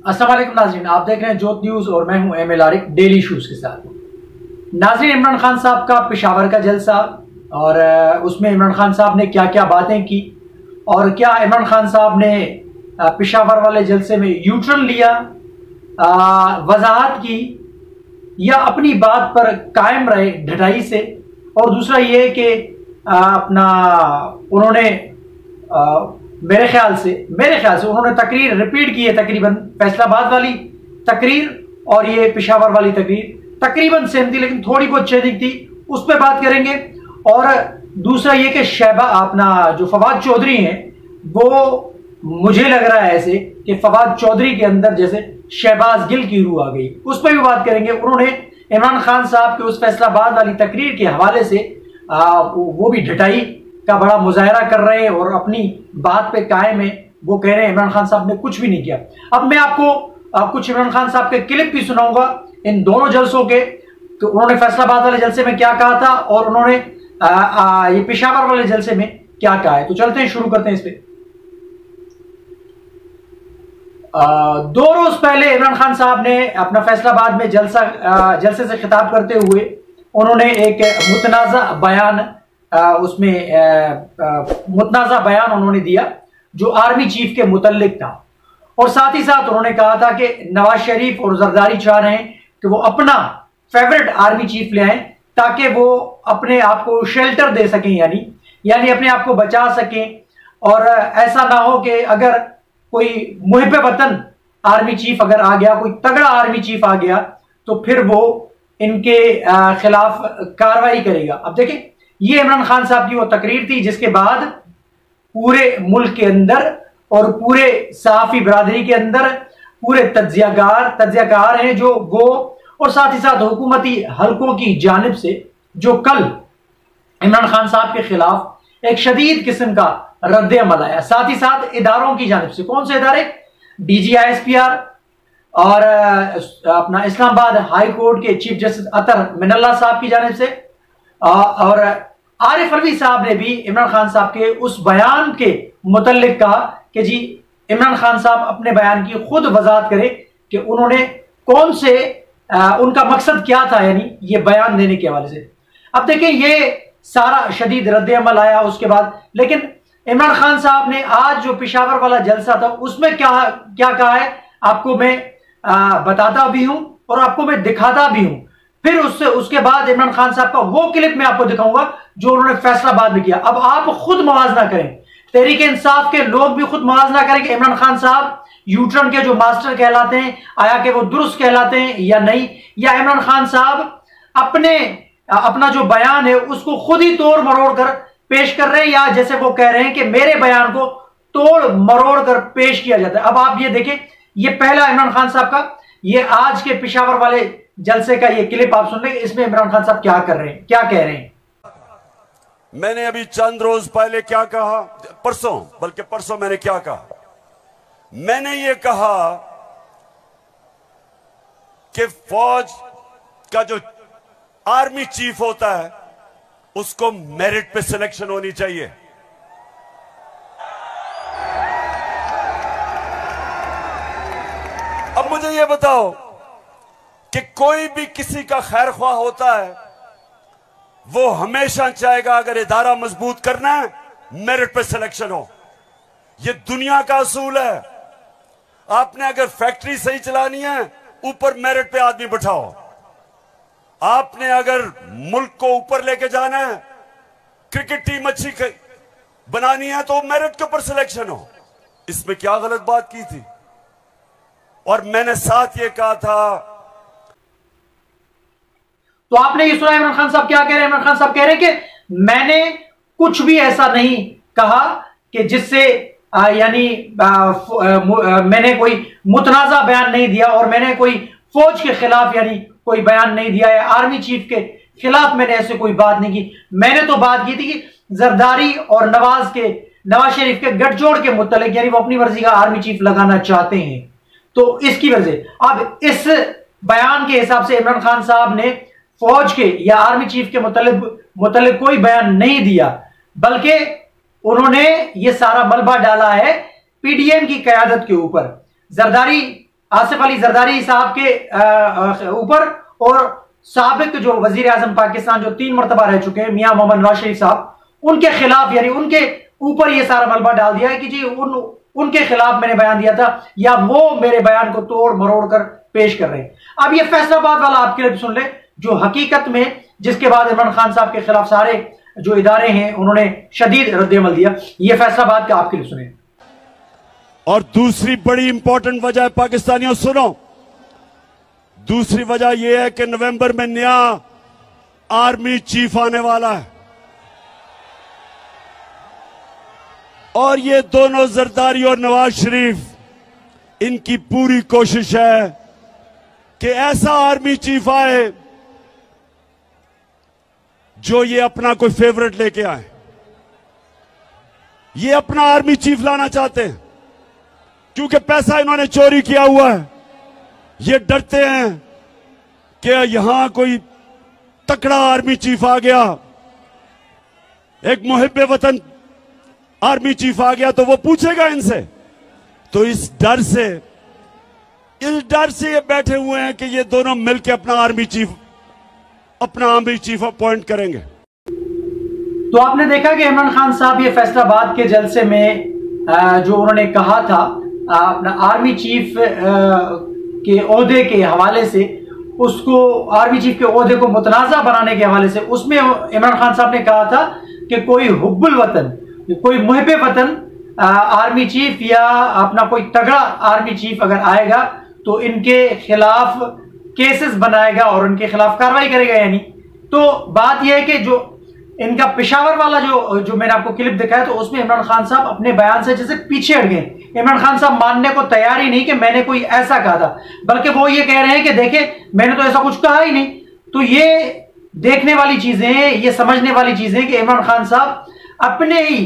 अस्सलाम वालेकुम नाज़रीन, आप देख रहे हैं जोत न्यूज़ और मैं हूं एम आरिफ डेली शूज़ के साथ। नाज़रीन, इमरान खान साहब का पेशावर का जलसा और उसमें इमरान खान साहब ने क्या क्या बातें की और क्या इमरान खान साहब ने पेशावर वाले जलसे में यू टर्न लिया, वजाहत की या अपनी बात पर कायम रहे ढटाई से। और दूसरा ये कि अपना उन्होंने मेरे ख्याल से उन्होंने तकरीर रिपीट की है, तकरीबन फैसलाबाद वाली तकरीर और ये पेशावर वाली तकरीर तकरीबन सेम थी, लेकिन थोड़ी बहुत चेंजिंग थी, उस पर बात करेंगे। और दूसरा ये कि अपना जो फवाद चौधरी हैं, वो मुझे लग रहा है ऐसे कि फवाद चौधरी के अंदर जैसे शहबाज गिल की रूह आ गई, उस पर भी बात करेंगे। उन्होंने इमरान खान साहब के उस फैसलाबाद वाली तकरीर के हवाले से वो भी ढटाई का बड़ा मुजाहरा कर रहे हैं और अपनी बात पे कायम है। वो कह रहे हैं इमरान खान साहब ने कुछ भी नहीं किया। अब मैं आपको कुछ इमरान खान साहब के क्लिप भी सुनाऊंगा इन दोनों जलसों के, तो उन्होंने फैसलाबाद वाले जलसे में क्या कहा था और उन्होंने ये पेशावर वाले जलसे में क्या कहा है। तो चलते हैं, शुरू करते हैं इस पे। 2 रोज पहले इमरान खान साहब ने अपना फैसलाबाद में जलसे से खिताब करते हुए उन्होंने एक मुतनाज़ा बयान मुतनाज़ा बयान उन्होंने दिया जो आर्मी चीफ के मुतल्लिक था। और साथ ही साथ उन्होंने कहा था कि नवाज शरीफ और जरदारी चाह रहे हैं कि वो अपना फेवरेट आर्मी चीफ ले आए ताकि वो अपने आप को शेल्टर दे सकें, यानी अपने आप को बचा सकें। और ऐसा ना हो कि अगर कोई मुहिब वतन आर्मी चीफ अगर आ गया, कोई तगड़ा आर्मी चीफ आ गया, तो फिर वो इनके खिलाफ कार्रवाई करेगा। अब देखें, ये इमरान खान साहब की वो तकरीर थी जिसके बाद पूरे मुल्क के अंदर और पूरे सहाफी बरादरी के अंदर पूरे तज्जियाकार हैं जो वो, और साथ ही साथ हुकूमती हलकों की जानिब से जो कल इमरान खान साहब के खिलाफ एक शदीद किस्म का रद्द अमल आया, साथ ही साथ इदारों की जानिब से। कौन से इदारे? DGISPR और अपना इस्लामाबाद हाई कोर्ट के चीफ जस्टिस अतर मिनल्ला साहब की जानिब से, और आरिफ अलवी साहब ने भी इमरान खान साहब के उस बयान के मुतल्लिक कहा कि जी इमरान खान साहब अपने बयान की खुद वजाहत करें कि उन्होंने कौन से उनका मकसद क्या था, यानी ये बयान देने के हवाले से। अब देखें, ये सारा शदीद रद्द अमल आया उसके बाद, लेकिन इमरान खान साहब ने आज जो पेशावर वाला जलसा था उसमें क्या कहा है आपको मैं बताता भी हूं और आपको मैं दिखाता भी हूं। फिर उसके बाद इमरान खान साहब का वो क्लिप मैं आपको दिखाऊंगा जो उन्होंने फैसलाबाद में किया। अब आप खुद मुवाजना करें, तहरीक इंसाफ के लोग भी खुद मुवाजना करें कि इमरान खान साहब यूटर्न के जो मास्टर कहलाते हैं, आया कि वो दुरुस्त कहलाते हैं या नहीं, या इमरान खान साहब अपना जो बयान है उसको खुद ही तोड़ मरोड़ कर पेश कर रहे हैं, या जैसे वो कह रहे हैं कि मेरे बयान को तोड़ मरोड़ कर पेश किया जाता है। अब आप ये देखें, ये पहला इमरान खान साहब का ये आज के पेशावर वाले जलसे का ये क्लिप आप सुन लेंगे। इसमें इमरान खान साहब क्या कर रहे हैं, क्या कह रहे हैं। मैंने अभी चंद रोज पहले क्या कहा, परसों मैंने क्या कहा? मैंने ये कहा कि फौज का जो आर्मी चीफ होता है उसको मेरिट पे सिलेक्शन होनी चाहिए। अब मुझे ये बताओ कि कोई भी किसी का खैर ख्वाह होता है, वो हमेशा चाहेगा अगर इदारा मजबूत करना है मेरिट पे सिलेक्शन हो। ये दुनिया का असूल है। आपने अगर फैक्ट्री सही चलानी है ऊपर मेरिट पे आदमी बिठाओ। आपने अगर मुल्क को ऊपर लेके जाना है, क्रिकेट टीम अच्छी बनानी है तो मेरिट के ऊपर सिलेक्शन हो। इसमें क्या गलत बात की थी? और मैंने साथ ये कहा था। तो आपने ये सुना इमरान खान साहब क्या कह रहे हैं। इमरान खान साहब कह रहे हैं कि मैंने कुछ भी ऐसा नहीं कहा कि जिससे मैंने कोई मुतनाज़ा बयान नहीं दिया और मैंने कोई फौज के खिलाफ कोई बयान नहीं दिया है, आर्मी चीफ के खिलाफ मैंने ऐसे कोई बात नहीं की। मैंने तो बात की थी कि जरदारी और नवाज शरीफ के गठजोड़ के मुतल्लिक, यानी वो अपनी मर्जी का आर्मी चीफ लगाना चाहते हैं, तो इसकी वजह से। अब इस बयान के हिसाब से इमरान खान साहब ने फौज के या आर्मी चीफ के मुतल्लिक कोई बयान नहीं दिया, बल्कि उन्होंने ये सारा मलबा डाला है पीडीएम की कयादत के ऊपर। जरदारी आसिफ अली जरदारी साहब के ऊपर और साबिक जो वजीर आजम पाकिस्तान जो 3 मरतबा रह चुके हैं मियां मोहम्मद नवाज शरीफ साहब, उनके खिलाफ यानी उनके ऊपर ये सारा मलबा डाल दिया है कि जी उनके खिलाफ मैंने बयान दिया था या वो मेरे बयान को तोड़ मरोड़ कर पेश कर रहे हैं। अब ये फैसलाबाद वाला आप क्लिप सुन ले, जो हकीकत में जिसके बाद इमरान खान साहब के खिलाफ सारे जो इदारे हैं उन्होंने शदीद रद्द-ए-अमल दिया। ये फैसलाबाद का आप क्लिप सुने। और दूसरी बड़ी इंपॉर्टेंट वजह है पाकिस्तानियों, सुनो, दूसरी वजह यह है कि नवंबर में नया आर्मी चीफ आने वाला है और ये दोनों जरदारी और नवाज शरीफ, इनकी पूरी कोशिश है कि ऐसा आर्मी चीफ आए जो ये अपना कोई फेवरेट लेके आए। ये अपना आर्मी चीफ लाना चाहते हैं क्योंकि पैसा इन्होंने चोरी किया हुआ है। ये डरते हैं कि यहां कोई तकड़ा आर्मी चीफ आ गया, एक मुहिब्बे वतन आर्मी चीफ आ गया तो वो पूछेगा इनसे। तो इस डर से ये बैठे हुए हैं कि ये दोनों मिलकर अपना आर्मी चीफ अपॉइंट करेंगे। तो आपने देखा कि इमरान खान साहब ये फैसलाबाद के जलसे में जो उन्होंने कहा था अपना आर्मी चीफ के ओहदे के हवाले से, उसको आर्मी चीफ के ओहदे को मुतनाज़ा बनाने के हवाले से, उसमें इमरान खान साहब ने कहा था कि कोई हुब्बुल वतन, कोई मुहिब्बे वतन आर्मी चीफ या अपना कोई तगड़ा आर्मी चीफ अगर आएगा तो इनके खिलाफ केसेस बनाएगा और उनके खिलाफ कार्रवाई करेगा। यानी तो बात यह है कि जो इनका पेशावर वाला जो मैंने आपको क्लिप दिखाया तो उसमें इमरान खान साहब अपने बयान से जैसे पीछे हट गए। इमरान खान साहब मानने को तैयार ही नहीं कि मैंने कोई ऐसा कहा था, बल्कि वो ये कह रहे हैं कि देखे मैंने तो ऐसा कुछ कहा ही नहीं। तो ये देखने वाली चीजें हैं, ये समझने वाली चीजें कि इमरान खान साहब अपने ही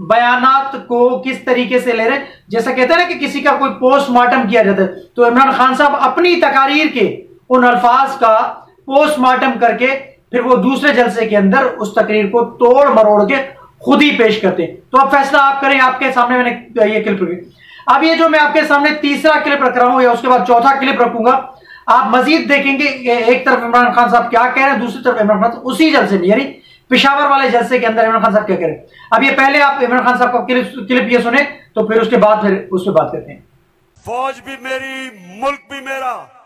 बयानात को किस तरीके से ले रहे हैं। जैसा कहते हैं ना कि किसी का कोई पोस्टमार्टम किया जाता है, तो इमरान खान साहब अपनी तकारीर के उन अल्फाज का पोस्टमार्टम करके फिर वो दूसरे जलसे के अंदर उस तकरीर को तोड़ मरोड़ के खुद ही पेश करते हैं। तो अब फैसला आप करें, आपके सामने मैंने ये क्लिप रखी। अब ये जो मैं आपके सामने तीसरा क्लिप रख रहा हूं या उसके बाद चौथा क्लिप रखूंगा, आप मजीद देखेंगे एक तरफ इमरान खान साहब क्या कह रहे हैं, दूसरी तरफ इमरान खान साहब उसी जलसे में यानी पेशावर वाले जलसे के अंदर इमरान खान साहब क्या कह रहे हैं। अब ये पहले आप इमरान खान साहब का क्लिप ये सुने, तो फिर उसके बाद फिर उस पर बात करते हैं। फौज भी मेरी, मुल्क भी मेरा।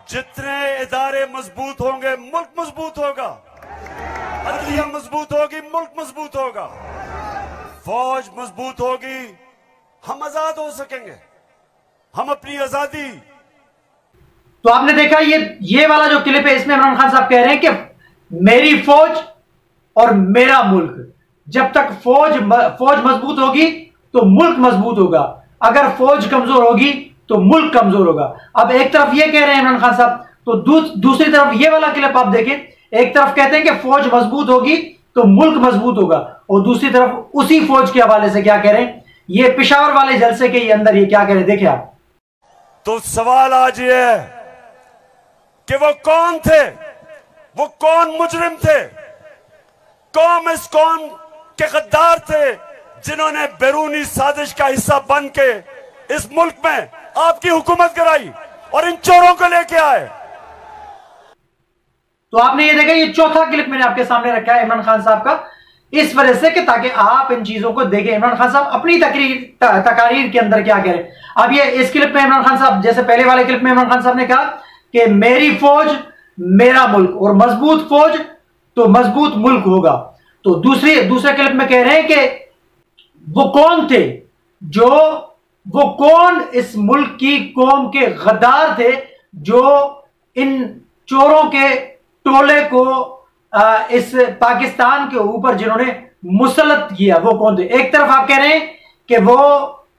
जितने इदारे मजबूत होंगे मुल्क मजबूत होगा, अदलिया मजबूत होगी मुल्क मजबूत होगा, फौज मजबूत होगी हम आजाद हो सकेंगे, हम अपनी आजादी। तो आपने देखा ये वाला जो क्लिप है, इसमें इमरान खान साहब कह रहे हैं कि मेरी फौज और मेरा मुल्क, जब तक फौज मजबूत होगी तो मुल्क मजबूत होगा, अगर फौज कमजोर होगी तो मुल्क कमजोर होगा। अब एक तरफ ये कह रहे हैं इमरान खान साहब, तो दूसरी तरफ ये वाला क्लिप आप देखें, एक तरफ कहते हैं कि फौज मजबूत होगी तो मुल्क मजबूत होगा, और दूसरी तरफ उसी फौज के हवाले से क्या कह रहे हैं, ये पेशावर वाले जलसे के अंदर ये क्या कह रहे हैं, देखिए आप। तो सवाल आज ये है कि वो कौन थे, वो कौन मुजरिम थे, कौन इस कौम के गद्दार थे जिन्होंने बैरूनी साजिश का हिस्सा बन के इस मुल्क में आपकी हुकूमत कराई और इन चोरों को लेके आए। तो आपने ये देखा, ये चौथा क्लिप मैंने आपके सामने रखा है इमरान खान साहब का, इस वजह से कि ताकि आप इन चीजों को देखें इमरान खान साहब अपनी तकारीर के अंदर क्या कह रहे हैं। अब ये इस क्लिप में इमरान खान साहब, जैसे पहले वाले क्लिप में इमरान खान साहब ने कहा कि मेरी फौज मेरा मुल्क, और मजबूत फौज तो मजबूत मुल्क होगा। तो दूसरे क्लिप में कह रहे हैं कि वो कौन थे, वो कौन इस मुल्क की कौम के गद्दार थे जो इन चोरों के टोले को इस पाकिस्तान के ऊपर जिन्होंने मुसल्लत किया, वो कौन थे। एक तरफ आप कह रहे हैं कि वो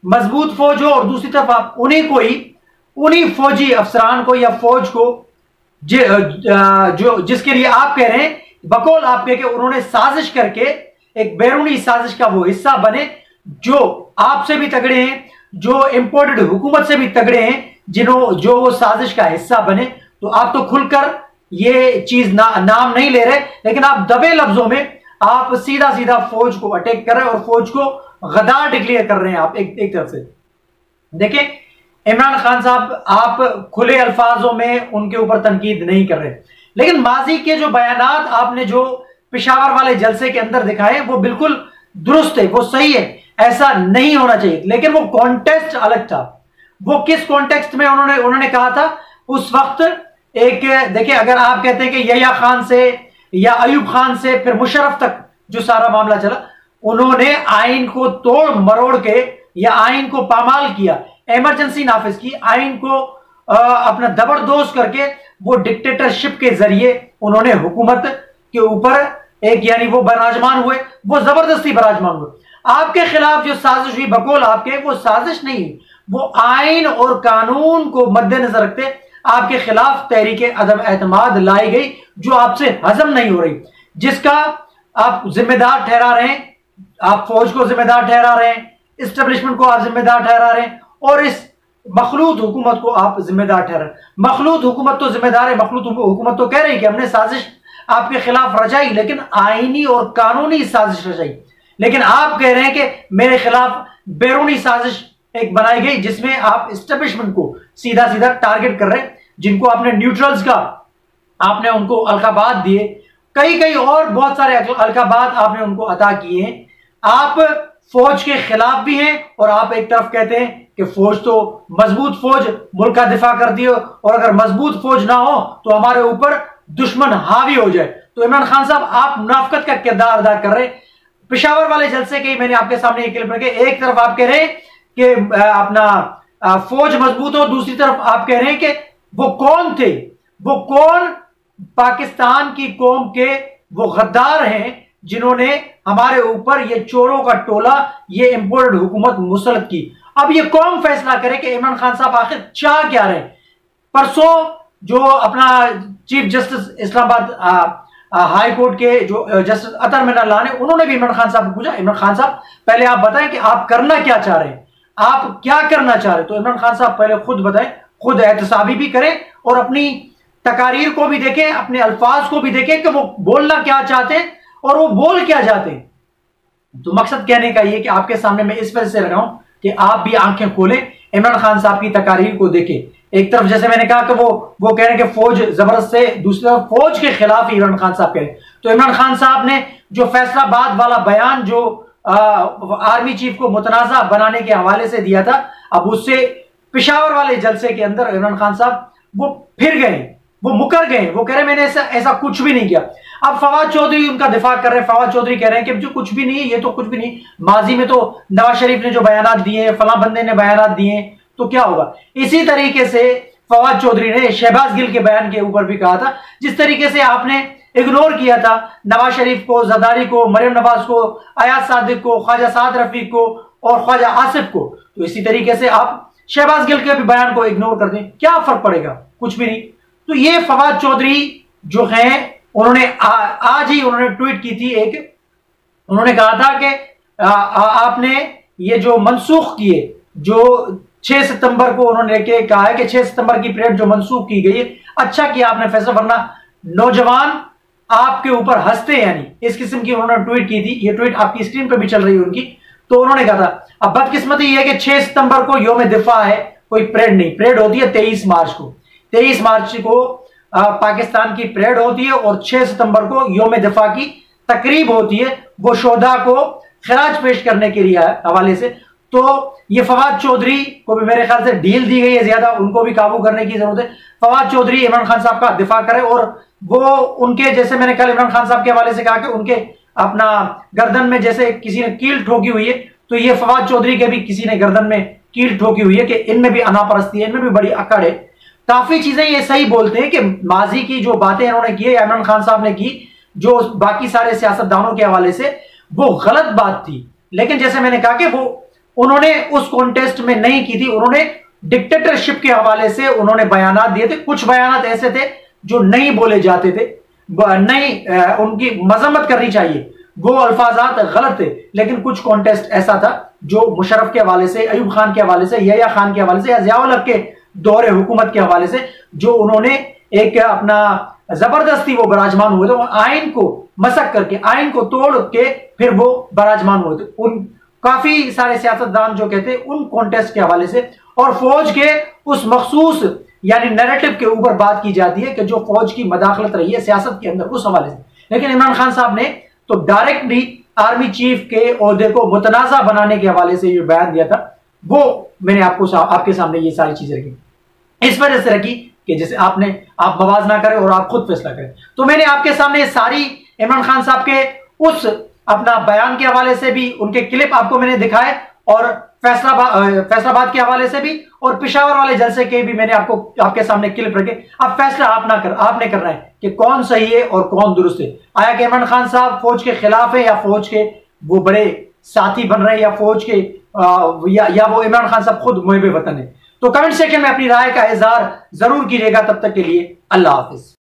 मजबूत फौज हो, और दूसरी तरफ आप उन्हीं फौजी अफसरान को या फौज को जिसके लिए आप कह रहे हैं, बकौल आपके कि उन्होंने साजिश करके एक बैरूनी साजिश का वो हिस्सा बने, जो आपसे भी तगड़े हैं, जो इंपोर्टेड हुकूमत से भी तगड़े हैं, जो वो साजिश का हिस्सा बने। तो आप तो खुलकर ये चीज नाम नहीं ले रहे, लेकिन आप दबे लफ्जों में आप सीधा फौज को अटैक कर रहे हैं और फौज को गद्दार डिक्लेयर कर रहे हैं आप एक तरफ से। देखिए इमरान खान साहब, आप खुले अल्फाजों में उनके ऊपर तनकीद नहीं कर रहे, लेकिन माजी के जो बयानात आपने जो पेशावर वाले जलसे के अंदर दिखाए वो बिल्कुल दुरुस्त है, वो सही है, ऐसा नहीं होना चाहिए। लेकिन वो कॉन्टेक्स्ट अलग था। वो किस कॉन्टेक्स्ट में उन्होंने कहा था उस वक्त? एक देखिए, अगर आप कहते हैं कि यहया खान से या अयूब खान से फिर मुशर्रफ तक जो सारा मामला चला, उन्होंने आइन को तोड़ मरोड़ के या आइन को पामाल किया, इमरजेंसी नाफिज की, आइन को अपना दबरदोज करके वो डिक्टेटरशिप के जरिए उन्होंने हुकूमत के ऊपर एक यानी वो बराजमान हुए, वो जबरदस्ती बराजमान हुए। आपके खिलाफ जो साजिश हुई बकौल आपके, वो साजिश नहीं, वो आइन और कानून को मद्देनजर रखते आपके खिलाफ तहरीक अदम एतमाद लाई गई, जो आपसे हजम नहीं हो रही, जिसका आप जिम्मेदार ठहरा रहे हैं। आप फौज को जिम्मेदार ठहरा रहे हैं, इस्टेब्लिशमेंट को आप जिम्मेदार ठहरा रहे हैं, और इस मखलूत हुकूमत को आप जिम्मेदार ठहरा। मखलूत हुकूमत तो जिम्मेदार है, मखलूत हुकूमत तो कह रही कि हमने साजिश आपके खिलाफ रचाई, लेकिन आईनी और कानूनी साजिश रचाई। लेकिन आप कह रहे हैं कि मेरे खिलाफ बैरूनी साजिश एक बनाई गई, जिसमें आप इस्टेब्लिशमेंट को सीधा सीधा टारगेट कर रहे हैं, जिनको आपने न्यूट्रल्स का आपने उनको अलकाबात दिए, कई और बहुत सारे अलकाबात आपने उनको अता किए हैं। आप फौज के खिलाफ भी हैं और आप एक तरफ कहते हैं कि फौज तो मजबूत फौज मुल्क का दिफा करती हो, और अगर मजबूत फौज ना हो तो हमारे ऊपर दुश्मन हावी हो जाए। तो इमरान खान साहब, आप मुनाफिकत का किरदार अदा कर रहे हैं। पेशावर वाले जलसे के मैंने आपके सामने एक क्लिप रखे, एक तरफ आप कह रहे हैं कि अपना फौज मजबूत हो, दूसरी तरफ आप कह रहे हैं कि वो कौन थे, वो कौन पाकिस्तान की कौम के वो गद्दार हैं जिन्होंने हमारे ऊपर ये चोरों का टोला, ये इंपोर्टेड हुकूमत मुसलत की। अब ये कौम फैसला करे कि इमरान खान साहब आखिर चाह क्या रहे। परसों जो अपना chief justice Islamabad high court के जो जस्टिस अतर मिनल्लाह ने, उन्होंने भी इमरान खान साहब को पूछा, इमरान खान साहब पहले आप बताएं कि आप करना क्या चाह रहे हैं, आप क्या करना चाह रहे हैं। तो इमरान खान साहब पहले खुद बताएं, खुद एहतसाबी भी करें और अपनी तकारीर को भी देखें, अपने अल्फाज को भी देखें कि वो बोलना क्या चाहते हैं और वो बोल क्या चाहते हैं। तो मकसद कहने का ये कि आपके सामने मैं इस वजह से रहा हूं कि आप भी आंखें खोलें, इमरान खान साहब की तकारीर को देखें। एक तरफ जैसे मैंने कहा कि वो कह रहे हैं कि फौज जबरदस्त है, दूसरी तरफ फौज के खिलाफ ही इमरान खान साहब कह रहे हैं। तो इमरान खान साहब ने जो फैसलाबाद वाला बयान जो आर्मी चीफ को मुतनाज़ा बनाने के हवाले से दिया था, अब उससे पेशावर वाले जलसे के अंदर इमरान खान साहब वो फिर गए, वो मुकर गए, वो कह रहे मैंने ऐसा कुछ भी नहीं किया। अब फवाद चौधरी उनका दिफा कर रहे हैं, फवाद चौधरी कह रहे हैं कि जो कुछ भी नहीं है, ये तो कुछ भी नहीं, माजी में तो नवाज शरीफ ने जो बयानात दिए हैं, फला बंदे ने बयानात दिए हैं, तो क्या होगा। इसी तरीके से फवाद चौधरी ने शहबाज गिल के बयान के ऊपर भी कहा था, जिस तरीके से आपने इग्नोर किया था नवाज शरीफ को, जरदारी को, मरियम नवाज को, अयाज सादिक को, ख्वाजा साद रफीक को और ख्वाजा आसिफ को, तो इसी तरीके से आप शहबाज गिल के भी बयान को इग्नोर कर दें, क्या फर्क पड़ेगा, कुछ भी नहीं। तो ये फवाद चौधरी जो हैं, उन्होंने आज ही उन्होंने ट्वीट की थी एक, उन्होंने कहा था कि आपने ये जो मनसूख किए, जो 6 सितंबर को उन्होंने कहा है कि 6 सितंबर की परेड जो मनसूख की गई है, अच्छा किया आपने फैसला, वरना नौजवान आपके ऊपर हंसते, यानी इस किस्म की उन्होंने ट्वीट की थी। ये ट्वीट आपकी स्क्रीन पर भी चल रही है उनकी। तो उन्होंने कहा था, अब बदकिस्मती ये है कि 6 सितंबर को यौम दिफा है, कोई परेड नहीं, परेड होती है 23 मार्च को। 23 मार्च को पाकिस्तान की परेड होती है और 6 सितंबर को यौम दिफा की तकरीब होती है, वो शोधा को खराज पेश करने के लिए हवाले से। तो ये फवाद चौधरी को भी मेरे ख्याल से ढील दी गई है ज्यादा, उनको भी काबू करने की जरूरत है। फवाद चौधरी इमरान खान साहब का दिफा करे, और वो उनके, जैसे मैंने कल इमरान खान साहब के हवाले से कहा कि उनके अपना गर्दन में जैसे किसी ने कील ठोकी हुई है, तो ये फवाद चौधरी के भी किसी ने गर्दन में कील ठोकी हुई है कि इनमें भी अनापरस्ती है, इनमें भी बड़ी अकड़ है। काफी चीजें ये सही बोलते हैं कि माजी की जो बातें इन्होंने की, इमरान खान साहब ने की, जो बाकी सारे सियासतदानों के हवाले से वो गलत बात थी, लेकिन जैसे मैंने कहा कि वो उन्होंने उस कॉन्टेस्ट में नहीं की थी, उन्होंने डिक्टेटरशिप के हवाले से उन्होंने बयानात दिए थे। कुछ बयानात ऐसे थे जो नहीं बोले जाते थे, नहीं उनकी मजम्मत करनी चाहिए, वो अल्फाजात गलत थे, लेकिन कुछ कॉन्टेस्ट ऐसा था जो मुशर्रफ के हवाले से, अयूब खान के हवाले से, यहया खान के हवाले से, या ज़िया-उल हक के दौरे हुकूमत के हवाले से, जो उन्होंने एक अपना जबरदस्ती वो बराजमान हुए थे, आइन को मसक करके, आइन को तोड़ के फिर वो बराजमान हुए थे। काफी सारे सियासतदान जो कहते हैं उन कॉन्टेस्ट के हवाले से, और फौज के उस मखसूस यानी नैरेटिव के ऊपर बात की जाती है कि जो फौज की मदाखलत रही है सियासत के अंदर उस हवाले से। लेकिन इमरान खान साहब ने तो डायरेक्टली आर्मी चीफ के ओहदे को मुतनाज़ा बनाने के हवाले से जो बयान दिया था वो मैंने आपके सामने ये सारी चीजें रखी, इस वजह से रखी कि जैसे आप मवाज ना करें और आप खुद फैसला करें। तो मैंने आपके सामने सारी इमरान खान साहब के उस अपना बयान के हवाले से भी उनके क्लिप आपको मैंने दिखाए, और फैसलाबाद के हवाले से भी, और पेशावर वाले जलसे के भी मैंने आपके सामने क्लिप रखे। अब फैसला आपने करना है कि कौन सही है और कौन दुरुस्त है। आया कि इमरान खान साहब फौज के खिलाफ है या फौज के वो बड़े साथी बन रहे हैं, या फौज के या वो इमरान खान साहब खुद मुहिब वतन है। तो कमेंट सेक्शन में अपनी राय का इजहार जरूर कीजिएगा। तब तक के लिए अल्लाह हाफिज।